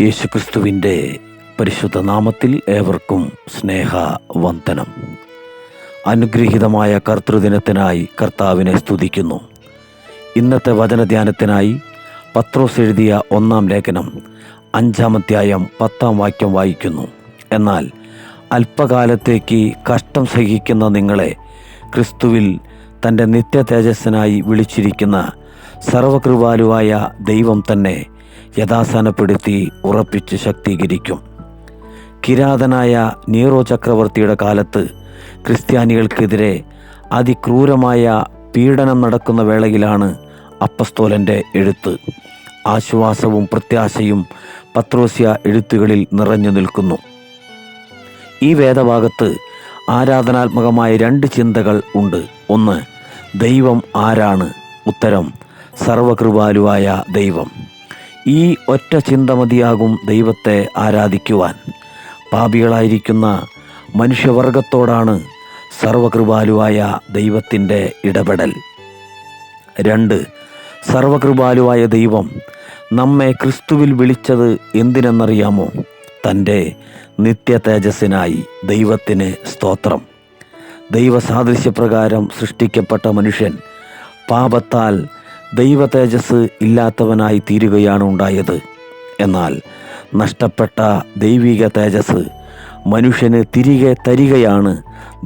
യേശുക്രിസ്തുവിൻ്റെ പരിശുദ്ധ നാമത്തിൽ ഏവർക്കും സ്നേഹവന്ദനം. അനുഗ്രഹീതമായ കർത്തൃദിനത്തിനായി കർത്താവിനെ സ്തുതിക്കുന്നു. ഇന്നത്തെ വചനധ്യാനത്തിനായി പത്രോസ് എഴുതിയ 1-ാം ലേഖനം 5-ാം അധ്യായം 10-ാം വാക്യം വായിക്കുന്നു. എന്നാൽ അല്പകാലത്തേക്ക് കഷ്ടം സഹിക്കുന്ന നിങ്ങളെ ക്രിസ്തുവിൽ തൻ്റെ നിത്യ തേജസ്സിനായി വിളിച്ചിരിക്കുന്ന സർവകൃപാലുവായ ദൈവം തന്നെ യഥാസ്ഥാനപ്പെടുത്തി ഉറപ്പിച്ച് ശക്തീകരിക്കും. കിരാതനായ നീറോ ചക്രവർത്തിയുടെ കാലത്ത് ക്രിസ്ത്യാനികൾക്കെതിരെ അതിക്രൂരമായ പീഡനം നടക്കുന്ന വേളയിലാണ് അപ്പസ്തോലൻ്റെ എഴുത്ത്. ആശ്വാസവും പ്രത്യാശയും പത്രോസ്യ എഴുത്തുകളിൽ നിറഞ്ഞു നിൽക്കുന്നു. ഈ വേദഭാഗത്ത് ആരാധനാത്മകമായ 2 ചിന്തകൾ ഉണ്ട്. ഒന്ന്, ദൈവം ആരാണ്? ഉത്തരം, സർവകൃപാലുവായ ദൈവം. ഈ ഒറ്റ ചിന്ത മതിയാകും ദൈവത്തെ ആരാധിക്കുവാൻ. പാപികളായിരിക്കുന്ന മനുഷ്യവർഗത്തോടാണ് സർവകൃപാലുവായ ദൈവത്തിൻ്റെ ഇടപെടൽ. 2, സർവകൃപാലുവായ ദൈവം നമ്മെ ക്രിസ്തുവിൽ വിളിച്ചത് എന്തിനെന്നറിയാമോ? തൻ്റെ നിത്യ തേജസ്സിനായി. ദൈവത്തിന് സ്തോത്രം. ദൈവസാദൃശ്യപ്രകാരം സൃഷ്ടിക്കപ്പെട്ട മനുഷ്യൻ പാപത്താൽ ദൈവ തേജസ് ഇല്ലാത്തവനായി തീരുകയാണ് ഉണ്ടായത്. എന്നാൽ നഷ്ടപ്പെട്ട ദൈവിക തേജസ് മനുഷ്യന് തിരികെ തരികയാണ്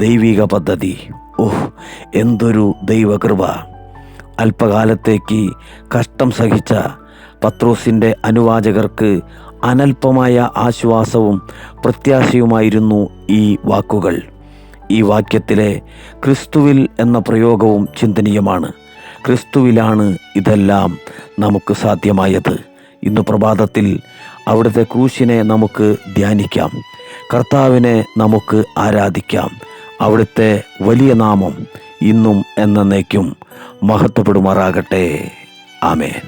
ദൈവിക പദ്ധതി. ഓഹ്, എന്തൊരു ദൈവകൃപ! അല്പകാലത്തേക്ക് കഷ്ടം സഹിച്ച പത്രോസിൻ്റെ അനുവാചകർക്ക് അനൽപമായ ആശ്വാസവും പ്രത്യാശയുമായിരുന്നു ഈ വാക്കുകൾ. ഈ വാക്യത്തിലെ ക്രിസ്തുവിൽ എന്ന പ്രയോഗവും ചിന്തനീയമാണ്. ക്രിസ്തുവിലാണ് ഇതെല്ലാം നമുക്ക് സാധ്യമായത്. ഇന്ന് പ്രഭാതത്തിൽ അവിടുത്തെ ക്രൂശിനെ നമുക്ക് ധ്യാനിക്കാം. കർത്താവിനെ നമുക്ക് ആരാധിക്കാം. അവിടുത്തെ വലിയ നാമം ഇന്നും എന്നേക്കും മഹത്വപ്പെടുമാറാകട്ടെ. ആമേൻ.